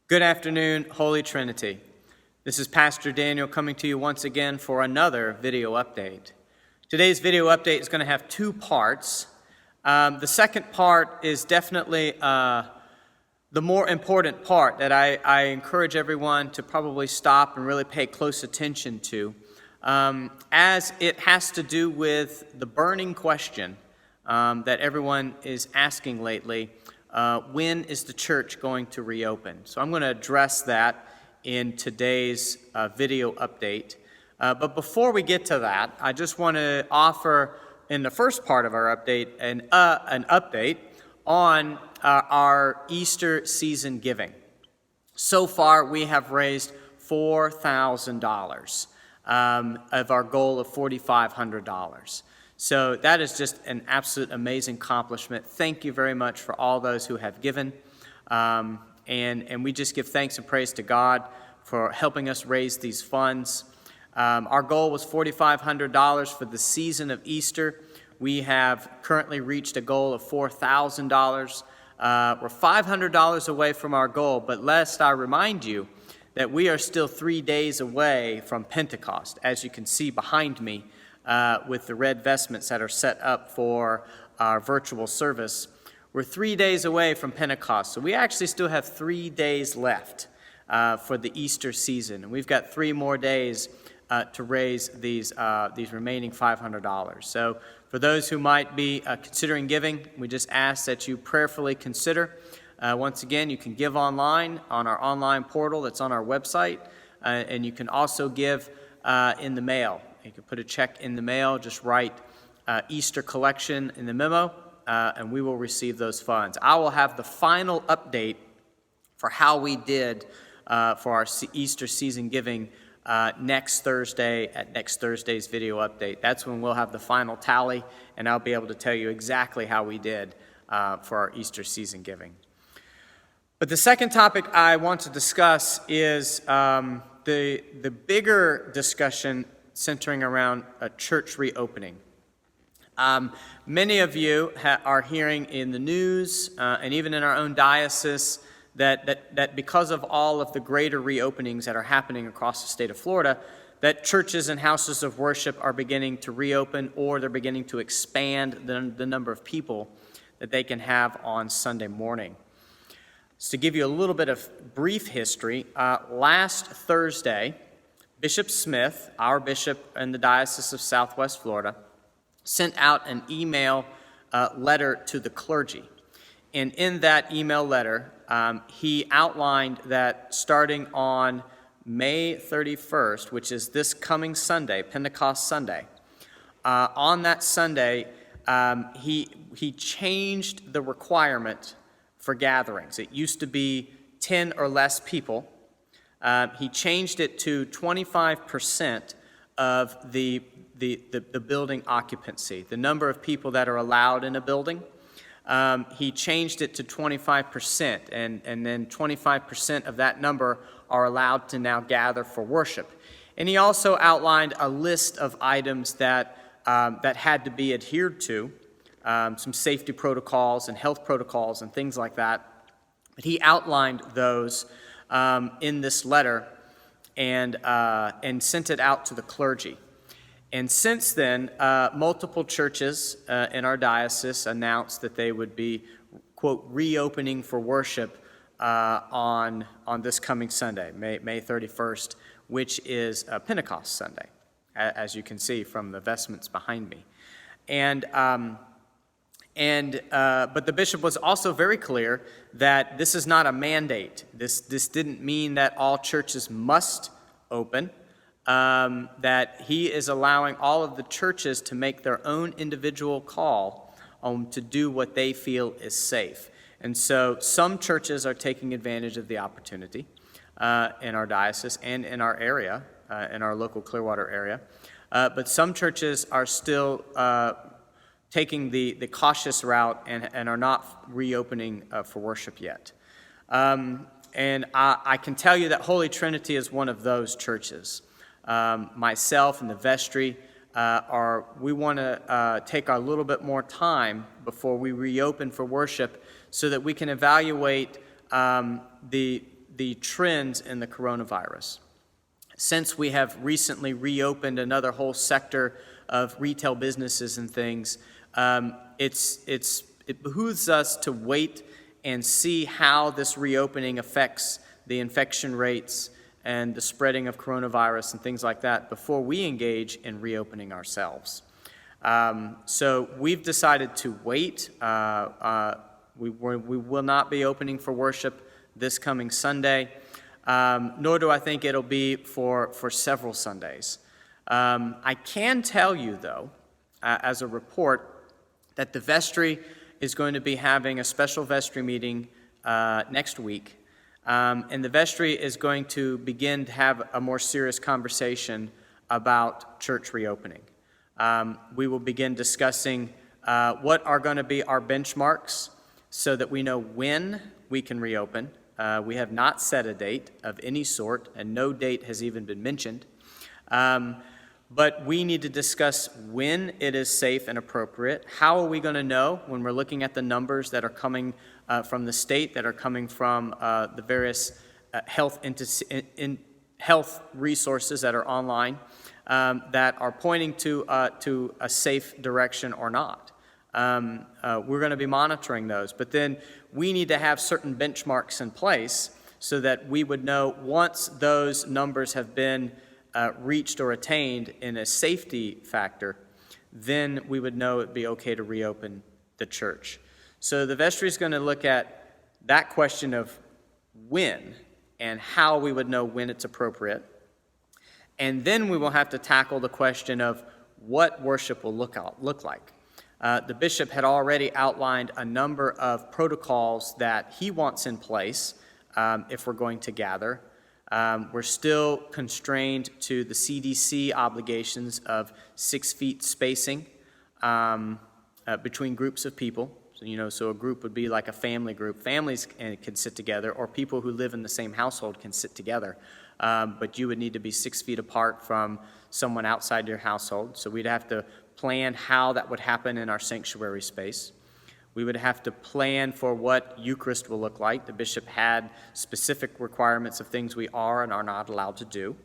Good afternoon, Holy Trinity. This is Pastor Daniel coming to you once again for another video update. Today's video update is going to have two parts. The second part is definitely the more important part that I encourage everyone to probably stop and really pay close attention to, as it has to do with the burning question that everyone is asking lately. When is the church going to reopen? So I'm going to address that in today's video update. But before we get to that, I just want to offer in the first part of our update an update on our Easter season giving. So far, we have raised $4,000 of our goal of $4,500. So that is just an absolute amazing accomplishment. Thank you very much for all those who have given. And we just give thanks and praise to God for helping us raise these funds. Our goal was $4,500 for the season of Easter. We have currently reached a goal of $4,000. We're $500 away from our goal, but lest I remind you that we are still 3 days away from Pentecost, as you can see behind me. With the red vestments that are set up for our virtual service. We're 3 days away from Pentecost, so we actually still have 3 days left for the Easter season. And we've got 3 more days to raise these remaining $500. So for those who might be considering giving, we just ask that you prayerfully consider. Once again, you can give online on our online portal that's on our website, and you can also give in the mail. You can put a check in the mail, just write Easter collection in the memo, and we will receive those funds. I will have the final update for how we did for our Easter season giving next Thursday at next Thursday's video update. That's when we'll have the final tally, and I'll be able to tell you exactly how we did for our Easter season giving. But the second topic I want to discuss is the bigger discussion centering around a church reopening. Many of you are hearing in the news and even in our own diocese that because of all of the greater reopenings that are happening across the state of Florida, that churches and houses of worship are beginning to reopen, or they're beginning to expand the number of people that they can have on Sunday morning. So to give you a little bit of brief history, last Thursday, Bishop Smith, our bishop in the Diocese of Southwest Florida, sent out an email letter to the clergy. And in that email letter, he outlined that starting on May 31st, which is this coming Sunday, Pentecost Sunday, on that Sunday, he changed the requirement for gatherings. It used to be 10 or less people. He changed it to 25% of the building occupancy, the number of people that are allowed in a building. He changed it to 25%, and then 25% of that number are allowed to now gather for worship. And he also outlined a list of items that had to be adhered to, some safety protocols and health protocols and things like that. But he outlined those in this letter and sent it out to the clergy. And since then, multiple churches in our diocese announced that they would be, quote, reopening for worship on this coming Sunday, May 31st, which is Pentecost Sunday, as you can see from the vestments behind me. But the bishop was also very clear that this is not a mandate. This didn't mean that all churches must open, that he is allowing all of the churches to make their own individual call to do what they feel is safe. And so some churches are taking advantage of the opportunity in our diocese and in our area, in our local Clearwater area. But some churches are still taking the cautious route and are not reopening for worship yet. And I can tell you that Holy Trinity is one of those churches. Myself and the vestry, we want to take a little bit more time before we reopen for worship so that we can evaluate the the trends in the coronavirus. Since we have recently reopened another whole sector of retail businesses and things, it behooves us to wait and see how this reopening affects the infection rates and the spreading of coronavirus and things like that before we engage in reopening ourselves. So we've decided to wait. We will not be opening for worship this coming Sunday, nor do I think it'll be for several Sundays. I can tell you, though, as a report, that the vestry is going to be having a special vestry meeting next week, and the vestry is going to begin to have a more serious conversation about church reopening. We will begin discussing what are going to be our benchmarks so that we know when we can reopen. We have not set a date of any sort, and no date has even been mentioned. But we need to discuss when it is safe and appropriate. How are we going to know when we're looking at the numbers that are coming from the state, that are coming from the various health resources that are online, that are pointing to a safe direction or not? We're going to be monitoring those. But then we need to have certain benchmarks in place so that we would know once those numbers have been reached or attained in a safety factor, then we would know it'd be okay to reopen the church. So the vestry is going to look at that question of when and how we would know when it's appropriate. And then we will have to tackle the question of what worship will look like. The bishop had already outlined a number of protocols that he wants in place if we're going to gather. We're still constrained to the CDC obligations of 6 feet spacing between groups of people. So a group would be like a family group. Families can sit together, or people who live in the same household can sit together. But you would need to be 6 feet apart from someone outside your household. So we'd have to plan how that would happen in our sanctuary space. We would have to plan for what Eucharist will look like. The bishop had specific requirements of things we are and are not allowed to do.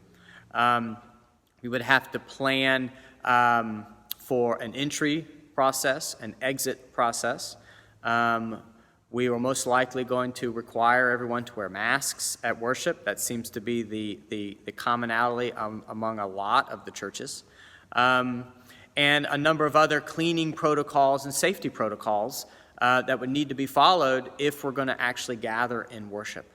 We would have to plan for an entry process, an exit process. We are most likely going to require everyone to wear masks at worship. That seems to be the commonality among a lot of the churches. And a number of other cleaning protocols and safety protocols that would need to be followed if we're going to actually gather in worship.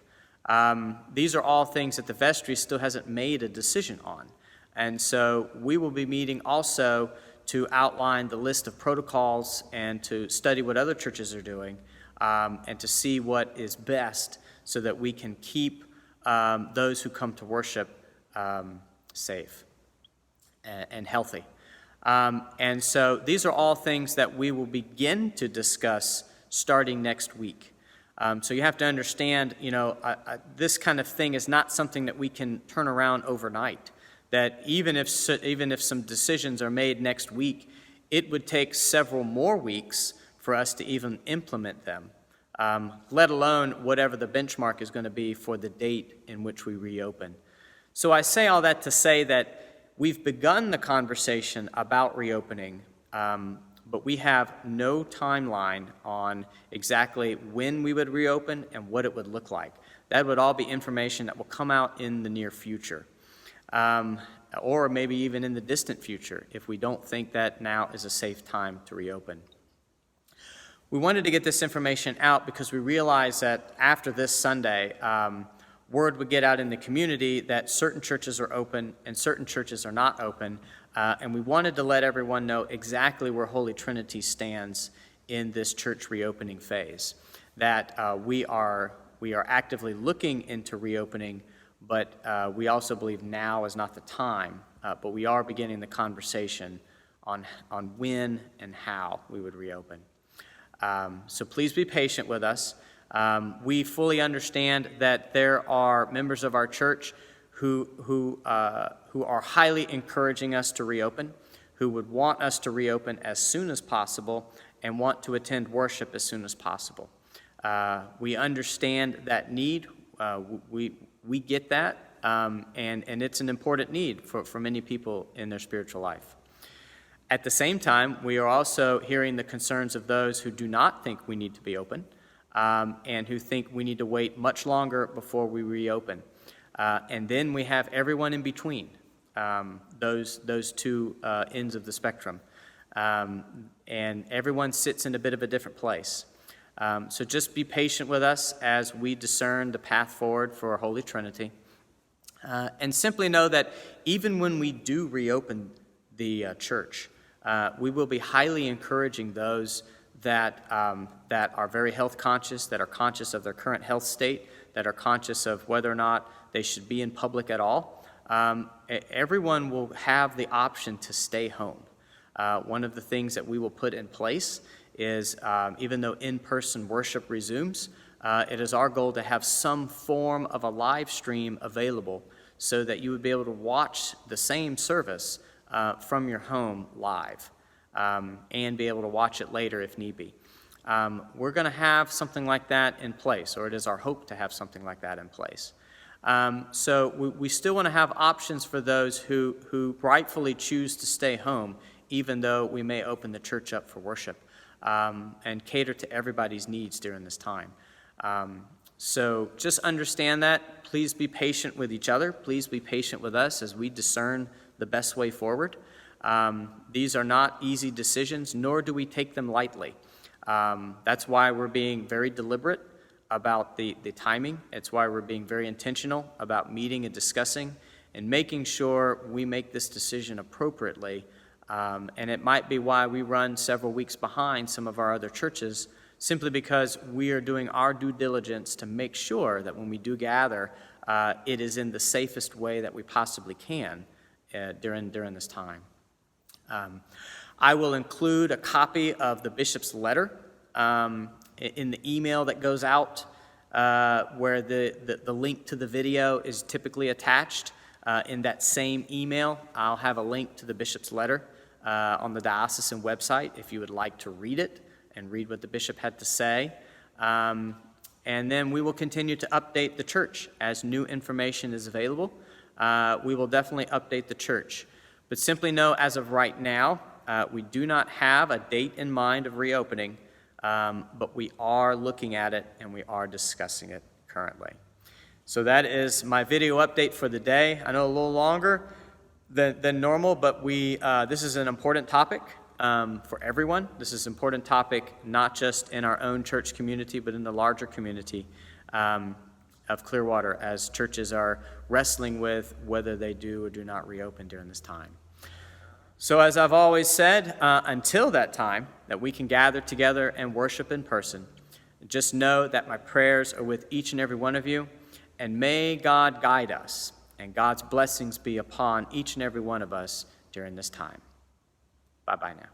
These are all things that the vestry still hasn't made a decision on. And so we will be meeting also to outline the list of protocols and to study what other churches are doing and to see what is best so that we can keep those who come to worship safe and healthy. And so these are all things that we will begin to discuss starting next week. So you have to understand, this kind of thing is not something that we can turn around overnight. That even if some decisions are made next week, it would take several more weeks for us to even implement them, let alone whatever the benchmark is going to be for the date in which we reopen. So I say all that to say that we've begun the conversation about reopening, but we have no timeline on exactly when we would reopen and what it would look like. That would all be information that will come out in the near future, or maybe even in the distant future if we don't think that now is a safe time to reopen. We wanted to get this information out because we realized that after this Sunday, word would get out in the community that certain churches are open and certain churches are not open, and we wanted to let everyone know exactly where Holy Trinity stands in this church reopening phase, that we are actively looking into reopening, but we also believe now is not the time, but we are beginning the conversation on when and how we would reopen. So please be patient with us. We fully understand that there are members of our church who are highly encouraging us to reopen, who would want us to reopen as soon as possible and want to attend worship as soon as possible. We understand that need. We get that, and it's an important need for many people in their spiritual life. At the same time, we are also hearing the concerns of those who do not think we need to be open, and who think we need to wait much longer before we reopen. And then we have everyone in between, those two ends of the spectrum. And everyone sits in a bit of a different place. So just be patient with us as we discern the path forward for Holy Trinity. And simply know that even when we do reopen the church, we will be highly encouraging those that are very health conscious, that are conscious of their current health state, that are conscious of whether or not they should be in public at all. Everyone will have the option to stay home. One of the things that we will put in place is, even though in-person worship resumes, it is our goal to have some form of a live stream available so that you would be able to watch the same service from your home live, and be able to watch it later if need be. We're going to have something like that in place, or it is our hope to have something like that in place. So we still want to have options for those who rightfully choose to stay home, even though we may open the church up for worship, and cater to everybody's needs during this time. So just understand that. Please be patient with each other. Please be patient with us as we discern the best way forward. These are not easy decisions, nor do we take them lightly. That's why we're being very deliberate about the timing. It's why we're being very intentional about meeting and discussing and making sure we make this decision appropriately. And it might be why we run several weeks behind some of our other churches, simply because we are doing our due diligence to make sure that when we do gather, it is in the safest way that we possibly can during this time. I will include a copy of the bishop's letter in the email that goes out, where the link to the video is typically attached. In that same email, I'll have a link to the bishop's letter on the diocesan website if you would like to read it and read what the bishop had to say. And then we will continue to update the church as new information is available. We will definitely update the church. But simply know, as of right now, we do not have a date in mind of reopening, but we are looking at it and we are discussing it currently. So that is my video update for the day. I know a little longer than normal, but this is an important topic for everyone. This is an important topic not just in our own church community, but in the larger community of Clearwater, as churches are wrestling with whether they do or do not reopen during this time. So as I've always said, until that time that we can gather together and worship in person, just know that my prayers are with each and every one of you, and may God guide us and God's blessings be upon each and every one of us during this time. Bye-bye now.